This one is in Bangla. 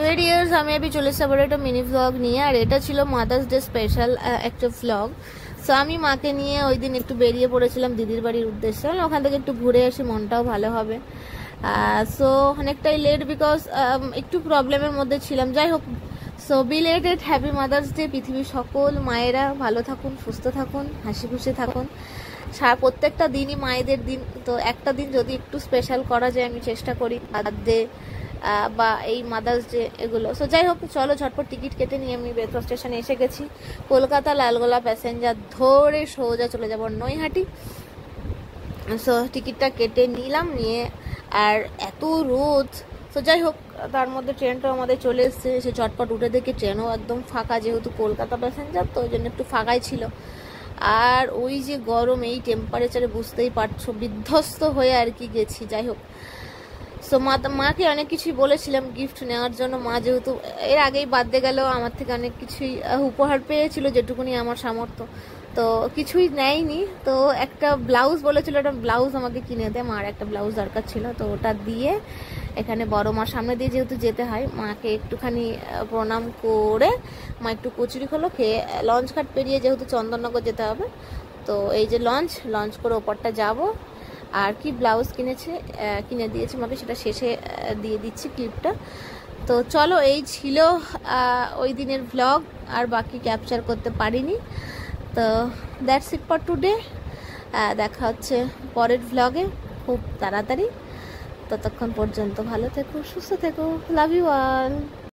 ভিডিওস আমি अभी চলে এসেছি আবার একটা মিনি ভ্লগ নিয়ে। আর এটা ছিল মাদার্স ডে স্পেশাল একটা ভ্লগ। সো আমি মাকে নিয়ে ওই দিন একটু বেরিয়ে পড়েছিলাম দিদির বাড়ির উদ্দেশ্যে, ওখান থেকে একটু ঘুরে আসি, মনটাও ভালো হবে। সো অনেকটাই লেট বিকজ একটু প্রবলেমের মধ্যে ছিলাম। যাই হোক, so belated happy mother's day. পৃথিবীর সকল মায়েরা ভালো থাকুন, সুস্থ থাকুন, হাসি খুশি থাকুন। প্রত্যেকটা দিনই মায়েদের দিন, তো একটা দিন যদি একটু স্পেশাল করা যায় আমি চেষ্টা করি, বার্থডে বা এই মাদার্স ডে এগুলো। সো যাই হোক, চলো ঝটপট টিকিট কেটে নিয়ে আমি মেট্রো স্টেশনে এসে গেছি। কলকাতা লালগোলা প্যাসেঞ্জার ধরে সোজা চলে যাব নৈহাটি। সো টিকিটটা কেটে নিলাম, নিয়ে আর এত রোদ। তো যাই হোক, তার মধ্যে ট্রেনটাও আমাদের চলে এসছে। সে চটপট উঠে দেখে ট্রেনও একদম ফাঁকা, যেহেতু কলকাতা প্যাসেঞ্জার তো ওই জন্য একটু ফাঁকাই ছিল। আর ওই যে গরম, এই টেম্পারেচারে বুঝতেই পারছো, বিধ্বস্ত হয়ে আর কি গেছি। যাই হোক, সো মাকে অনেক কিছুই বলেছিলাম গিফট নেওয়ার জন্য। মা যেহেতু এর আগেই বার্থডে গেল, আমার থেকে অনেক কিছুই উপহার পেয়েছিল, যেটুকুনি আমার সামর্থ্য, তো কিছুই নেয়নি। তো একটা ব্লাউজ বলেছিল, একটা ব্লাউজ আমাকে কিনে দেয়, মার একটা ব্লাউজ দরকার ছিল, তো ওটা দিয়ে এখানে বড় মার সামনে দিয়ে যেহেতু যেতে হয়, মাকে একটুখানি প্রণাম করে মা একটু কচুরি খোলো খেয়ে লঞ্চ ঘাট পেরিয়ে যেহেতু চন্দননগর যেতে হবে, তো এই যে লঞ্চ করে ওপরটা যাব। আর কি ব্লাউজ কিনে দিয়েছে মাকে, সেটা শেষে দিয়ে দিচ্ছি ক্লিপটা। তো চলো, এই ছিল ওই দিনের ভ্লগ, আর বাকি ক্যাপচার করতে পারিনি। তো দ্যাটস ইট ফর টুডে। দেখা হচ্ছে পরের ভ্লগে খুব তাড়াতাড়ি। ততক্ষণ পর্যন্ত ভালো থেকো, সুস্থ থেকো, লাভ ইউ অল।